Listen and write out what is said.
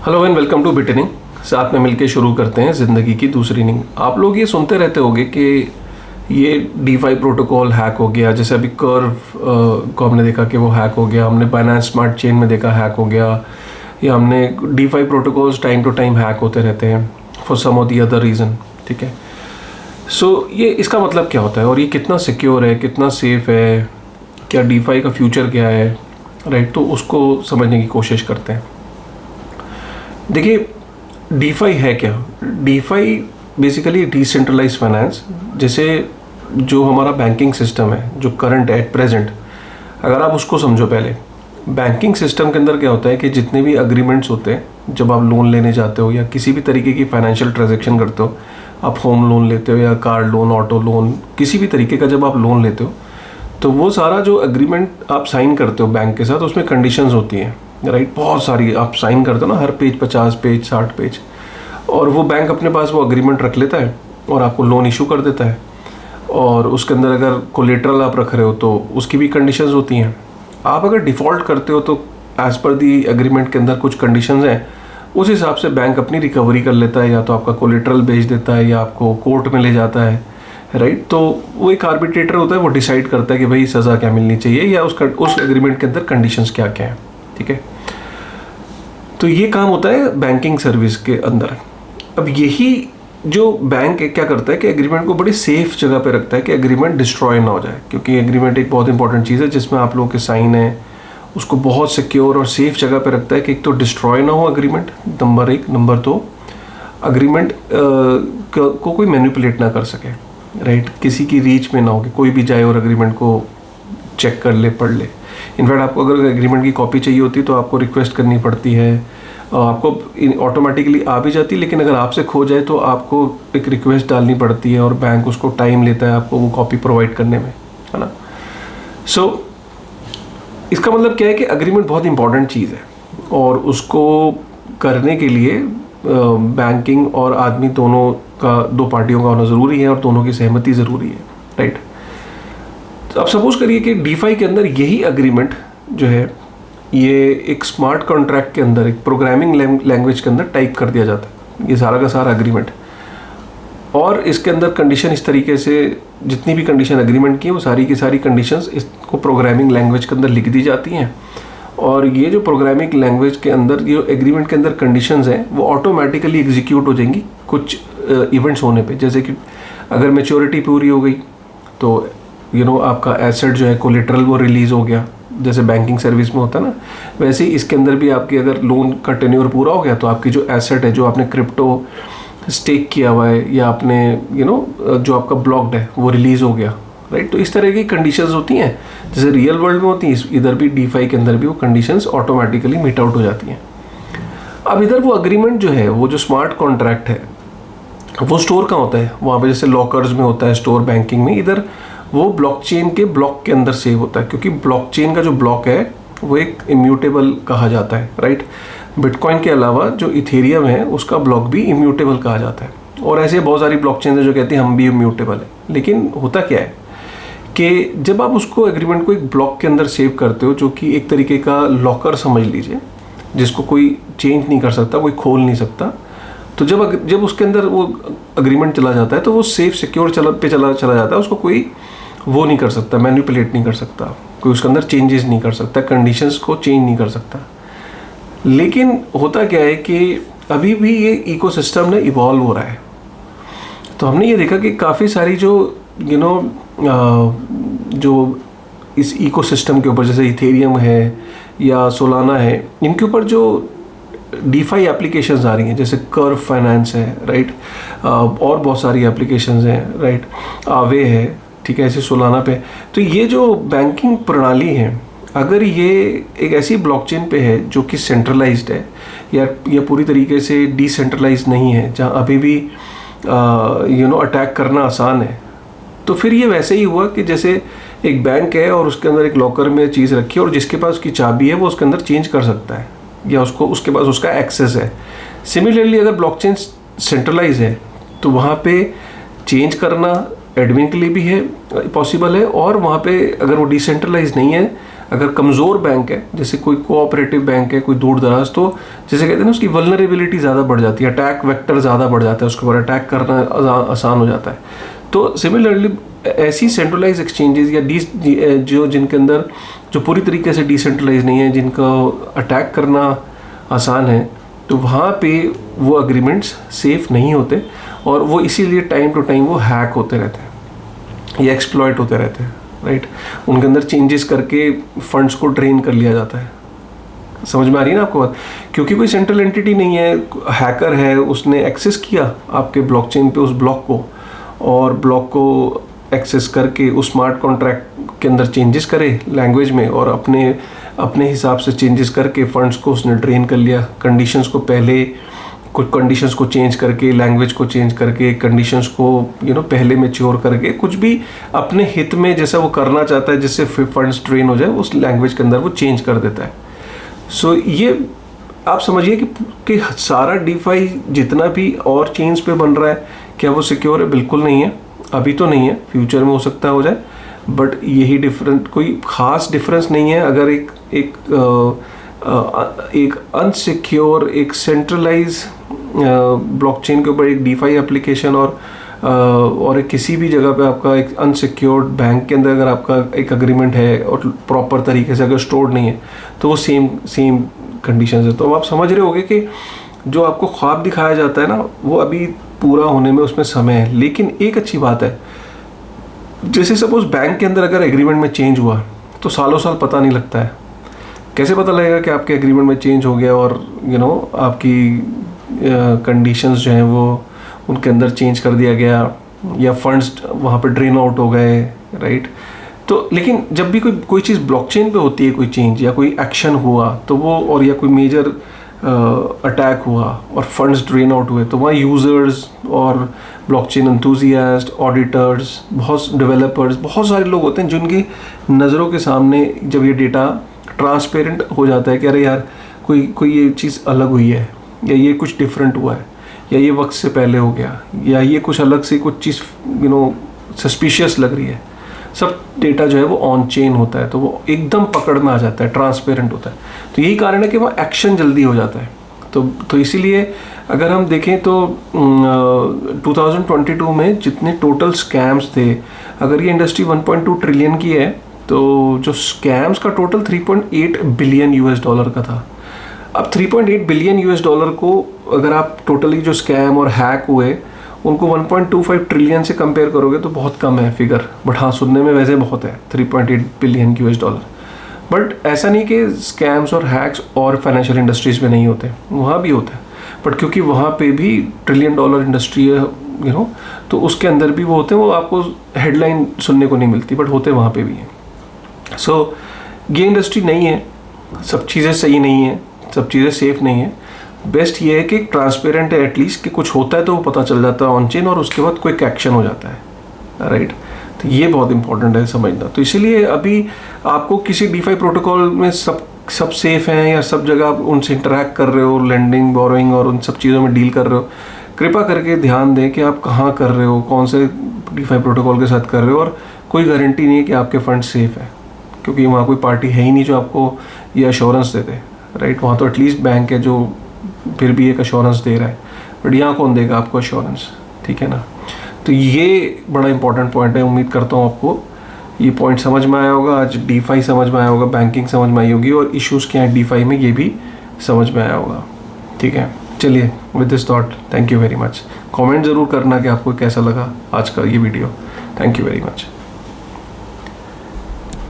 Hello and welcome to Bitning. साथ में मिलके शुरू करते हैं ज़िंदगी की दूसरी इनिंग। आप लोग ये सुनते रहते होंगे कि ये DeFi प्रोटोकॉल हैक हो गया, जैसे अभी कर्व को हमने देखा कि वो हैक हो गया, हमने बाइनेंस स्मार्ट चेन में देखा हैक हो गया, या हमने DeFi protocols time to time hack होते रहते हैं for some of the other reason. ठीक है, सो ये इसका मतलब क्या होता है और ये कितना सिक्योर है, कितना सेफ है, क्या DeFi का फ्यूचर क्या है, राइट? तो उसको समझने की कोशिश करते हैं। देखिए, DeFi है क्या? DeFi बेसिकली डिसेंट्रलाइज फाइनेंस, जैसे जो हमारा बैंकिंग सिस्टम है जो करंट है एट प्रेजेंट, अगर आप उसको समझो। पहले बैंकिंग सिस्टम के अंदर क्या होता है कि जितने भी अग्रीमेंट्स होते हैं जब आप लोन लेने जाते हो या किसी भी तरीके की फाइनेंशियल ट्रांजेक्शन करते हो, आप होम लोन लेते हो या कार लोन, ऑटो लोन, किसी भी तरीके का जब आप लोन लेते हो तो वो सारा जो अग्रीमेंट आप साइन करते हो बैंक के साथ, उसमें कंडीशंस होती हैं, राइट? बहुत सारी आप साइन करते हो ना, हर पेज 50 पेज 60 पेज, और वो बैंक अपने पास वो अग्रीमेंट रख लेता है और आपको लोन इशू कर देता है। और उसके अंदर अगर कोलेटरल आप रख रहे हो तो उसकी भी कंडीशंस होती हैं। आप अगर डिफ़ॉल्ट करते हो तो एज़ पर दी एग्रीमेंट के अंदर कुछ कंडीशंस हैं, उस हिसाब से बैंक अपनी रिकवरी कर लेता है, या तो आपका कोलेटरल भेज देता है या आपको कोर्ट में ले जाता है, राइट? तो वो एक आर्बिट्रेटर होता है, वो डिसाइड करता है कि भाई सज़ा क्या मिलनी चाहिए या उस एग्रीमेंट के अंदर कंडीशंस क्या क्या हैं। ठीक है, तो ये काम होता है बैंकिंग सर्विस के अंदर। अब यही जो बैंक है क्या करता है कि एग्रीमेंट को बड़ी सेफ जगह पे रखता है कि एग्रीमेंट डिस्ट्रॉय ना हो जाए, क्योंकि एग्रीमेंट एक बहुत इंपॉर्टेंट चीज़ है जिसमें आप लोगों के साइन है, उसको बहुत सिक्योर और सेफ जगह पे रखता है कि एक तो डिस्ट्रॉय ना हो एग्रीमेंट, नंबर एक। नंबर दो, एग्रीमेंट को कोई मैनिपुलेट ना कर सके, राइट? किसी की रीच में ना हो कि कोई भी जाए और एग्रीमेंट को चेक कर ले, पढ़ ले। इनफैक्ट आपको अगर एग्रीमेंट की कॉपी चाहिए होती तो आपको रिक्वेस्ट करनी पड़ती है, आपको ऑटोमेटिकली आ भी जाती, लेकिन अगर आपसे खो जाए तो आपको एक रिक्वेस्ट डालनी पड़ती है और बैंक उसको टाइम लेता है आपको वो कॉपी प्रोवाइड करने में, है ना? सो इसका मतलब क्या है कि एग्रीमेंट बहुत इंपॉर्टेंट चीज़ है और उसको करने के लिए बैंकिंग और आदमी दोनों का, दो पार्टियों का होना ज़रूरी है और दोनों की सहमति ज़रूरी है, राइट? तो अब सपोज करिए कि DeFi के अंदर यही एग्रीमेंट जो है ये एक स्मार्ट कॉन्ट्रैक्ट के अंदर, एक प्रोग्रामिंग लैंग्वेज के अंदर टाइप कर दिया जाता है, ये सारा का सारा एग्रीमेंट, और इसके अंदर कंडीशन इस तरीके से, जितनी भी कंडीशन एग्रीमेंट की है वो सारी की सारी कंडीशंस इसको प्रोग्रामिंग लैंग्वेज के अंदर लिख दी जाती हैं। और ये जो प्रोग्रामिंग लैंग्वेज के अंदर जो एग्रीमेंट के अंदर कंडीशंस हैं वो ऑटोमेटिकली एग्जीक्यूट हो जाएंगी कुछ इवेंट्स होने पे। जैसे कि अगर मैच्योरिटी पूरी हो गई तो आपका एसेट जो है कोलेटरल वो रिलीज़ हो गया, जैसे बैंकिंग सर्विस में होता है ना, वैसे ही इसके अंदर भी आपकी अगर लोन का टेन्योर पूरा हो गया तो आपकी जो एसेट है, जो आपने क्रिप्टो स्टेक किया हुआ है या आपने जो आपका ब्लॉक्ड है वो रिलीज़ हो गया, राइट? तो इस तरह की कंडीशंस होती हैं जैसे रियल वर्ल्ड में होती हैं, इधर भी DeFi के अंदर भी वो कंडीशंस ऑटोमेटिकली मीट आउट हो जाती हैं। अब इधर वो एग्रीमेंट जो है, वो जो स्मार्ट कॉन्ट्रैक्ट है, वो स्टोर कहाँ होता है? वहाँ पे जैसे लॉकर्स में होता है स्टोर बैंकिंग में, इधर वो ब्लॉकचेन के ब्लॉक के अंदर सेव होता है, क्योंकि ब्लॉकचेन का जो ब्लॉक है वो एक इम्यूटेबल कहा जाता है, राइट? बिटकॉइन के अलावा जो इथेरियम है उसका ब्लॉक भी इम्यूटेबल कहा जाता है, और ऐसे बहुत सारी ब्लॉकचेन है जो कहती हैं हम भी इम्यूटेबल है। लेकिन होता क्या है कि जब आप उसको एग्रीमेंट को एक ब्लॉक के अंदर सेव करते हो, जो कि एक तरीके का लॉकर समझ लीजिए, जिसको कोई चेंज नहीं कर सकता, कोई खोल नहीं सकता, तो जब उसके अंदर वो एग्रीमेंट चला जाता है तो वो सेफ सिक्योर चला जाता है, उसको कोई वो नहीं कर सकता, मैनिपुलेट नहीं कर सकता, कोई उसके अंदर चेंजेस नहीं कर सकता, कंडीशंस को चेंज नहीं कर सकता। लेकिन होता क्या है कि अभी भी ये इकोसिस्टम ने इवॉल्व हो रहा है। तो हमने ये देखा कि काफ़ी सारी जो जो इस इकोसिस्टम के ऊपर, जैसे इथेरियम है या सोलाना है, इनके ऊपर जो DeFi एप्लीकेशंस आ रही हैं, जैसे कर्व फाइनेंस है, राइट? और बहुत सारी एप्लीकेशंस हैं, राइट? आवे है, ठीक है, ऐसे सोलाना पे। तो ये जो बैंकिंग प्रणाली है, अगर ये एक ऐसी ब्लॉकचेन पे है जो कि सेंट्रलाइज्ड है या पूरी तरीके से डिसेंट्रलाइज्ड नहीं है, जहाँ अभी भी अटैक करना आसान है, तो फिर ये वैसे ही हुआ कि जैसे एक बैंक है और उसके अंदर एक लॉकर में चीज़ रखी है और जिसके पास उसकी चाबी है वो उसके अंदर चेंज कर सकता है या उसके पास उसका एक्सेस है। सिमिलरली अगर ब्लॉकचेन सेंट्रलाइज है तो वहाँ पे चेंज करना एडमिन के लिए भी है पॉसिबल है, और वहाँ पे अगर वो डिसेंट्रलाइज नहीं है, अगर कमज़ोर बैंक है, जैसे कोई कोऑपरेटिव बैंक है, कोई दूर दराज, तो जैसे कहते हैं ना, उसकी वल्नरेबिलिटी ज़्यादा बढ़ जाती है, अटैक वेक्टर ज़्यादा बढ़ जाता है, उसके ऊपर अटैक करना आसान हो जाता है। तो सिमिलरली ऐसी सेंट्रलाइज एक्सचेंजेस या जो जिनके अंदर जो पूरी तरीके से डिसेंट्रलाइज नहीं है, जिनका अटैक करना आसान है, तो वहाँ पे वो अग्रीमेंट्स सेफ नहीं होते, और वो इसीलिए टाइम टू टाइम वो हैक होते रहते हैं या एक्सप्लॉइट होते रहते हैं, राइट। उनके अंदर चेंजेस करके फंड्स को ड्रेन कर लिया जाता है। समझ में आ रही है ना आपको बात? क्योंकि कोई सेंट्रल एंटिटी नहीं है, हैकर है, उसने एक्सेस किया आपके ब्लॉकचेन पे उस ब्लॉक को, और ब्लॉक को एक्सेस करके उस स्मार्ट कॉन्ट्रैक्ट के अंदर चेंजेस करे लैंग्वेज में, और अपने हिसाब से चेंजेस करके फंड्स को उसने ड्रेन कर लिया। कंडीशंस को पहले कुछ कंडीशंस को चेंज करके, लैंग्वेज को चेंज करके, कंडीशंस को पहले मैच्योर करके, कुछ भी अपने हित में जैसा वो करना चाहता है जिससे फंड्स ड्रेन हो जाए, उस लैंग्वेज के अंदर वो चेंज कर देता है। सो ये आप समझिए कि सारा डीफाई जितना भी और चेन्स पे बन रहा है, क्या वो सिक्योर है? बिल्कुल नहीं है, अभी तो नहीं है, फ्यूचर में हो सकता हो जाए, बट यही डिफरेंट, कोई खास डिफरेंस नहीं है। अगर एक अनसिक्योर, एक सेंट्रलाइज ब्लॉकचेन के ऊपर एक डीफाई एप्लीकेशन और एक किसी भी जगह पे आपका एक अनसिक्योर्ड बैंक के अंदर अगर आपका एक अग्रीमेंट है और प्रॉपर तरीके से अगर स्टोर्ड नहीं है, तो वो सेम कंडीशंस है। तो आप समझ रहे होंगे कि जो आपको ख्वाब दिखाया जाता है ना, वो अभी पूरा होने में उसमें समय है। लेकिन एक अच्छी बात है, जैसे सपोज बैंक के अंदर अगर एग्रीमेंट में चेंज हुआ तो सालों साल पता नहीं लगता है। कैसे पता लगेगा कि आपके एग्रीमेंट में चेंज हो गया और आपकी कंडीशंस जो हैं वो उनके अंदर चेंज कर दिया गया, या फंड्स वहाँ पे ड्रेन आउट हो गए, राइट। तो लेकिन जब भी कोई चीज़ ब्लॉकचेन पे होती है, कोई चेंज या कोई एक्शन हुआ, तो वो, और या कोई मेजर अटैक हुआ और फंड्स ड्रेन आउट हुए, तो वहाँ यूज़र्स और ब्लॉकचेन एंथुसियास्ट, ऑडिटर्स, बहुत डेवलपर्स, बहुत सारे लोग होते हैं जिनकी नज़रों के सामने जब ये डेटा ट्रांसपेरेंट हो जाता है कि अरे यार कोई ये चीज़ अलग हुई है, या ये कुछ डिफरेंट हुआ है, या ये वक्त से पहले हो गया, या ये कुछ अलग से कुछ चीज़ सस्पिशियस लग रही है, सब डेटा जो है वो ऑन चेन होता है, तो वो एकदम पकड़ में आ जाता है, ट्रांसपेरेंट होता है। तो यही कारण है कि वहाँ एक्शन जल्दी हो जाता है। तो इसीलिए अगर हम देखें तो 2022 में जितने टोटल स्कैम्स थे, अगर ये इंडस्ट्री 1.2 ट्रिलियन की है, तो जो स्कैम्स का टोटल 3.8 बिलियन US डॉलर का था। अब 3.8 बिलियन US डॉलर को अगर आप टोटली जो स्कैम और हैक हुए उनको 1.25 ट्रिलियन से कंपेयर करोगे तो बहुत कम है फिगर, बट हाँ सुनने में वैसे बहुत है 3.8 बिलियन US डॉलर। बट ऐसा नहीं कि स्कैम्स और हैक्स और फाइनेंशियल इंडस्ट्रीज़ में नहीं होते, वहाँ भी होते हैं, बट क्योंकि वहाँ पे भी ट्रिलियन डॉलर इंडस्ट्री है तो उसके अंदर भी वो होते हैं, वो आपको हेडलाइन सुनने को नहीं मिलती, बट होते वहाँ पे भी हैं। सो ये इंडस्ट्री नहीं है, सब चीज़ें सही नहीं है, सब चीज़ें सेफ़ नहीं है। बेस्ट ये है कि ट्रांसपेरेंट है एटलीस्ट, कि कुछ होता है तो वो पता चल जाता है ऑन चेन, और उसके बाद क्विक एक्शन हो जाता है, राइट। तो ये बहुत इंपॉर्टेंट है समझना। तो इसीलिए अभी आपको किसी डीफाई प्रोटोकॉल में सब सेफ हैं, या सब जगह आप उनसे इंटरैक्ट कर रहे हो, लेंडिंग, बोरोइंग और उन सब चीज़ों में डील कर रहे हो, कृपा करके ध्यान दें कि आप कहाँ कर रहे हो, कौन से डीफाई प्रोटोकॉल के साथ कर रहे हो, और कोई गारंटी नहीं है कि आपके फंड सेफ है, क्योंकि वहाँ कोई पार्टी है ही नहीं जो आपको ये अश्योरेंस देते, राइट। वहाँ तो एटलीस्ट बैंक है जो फिर भी एक अश्योरेंस दे रहा है, बट यहाँ कौन देगा आपको अश्योरेंस, ठीक है ना। तो ये बड़ा इंपॉर्टेंट पॉइंट है। उम्मीद करता हूँ आपको ये पॉइंट समझ में आया होगा, आज डीफाई समझ में आया होगा, बैंकिंग समझ में आई होगी, और इश्यूज़ क्या हैं डीफाई में ये भी समझ में आया होगा, ठीक है। चलिए, with this thought thank you very much. Comment ज़रूर करना कि आपको कैसा लगा आज का ये video. Thank you very much.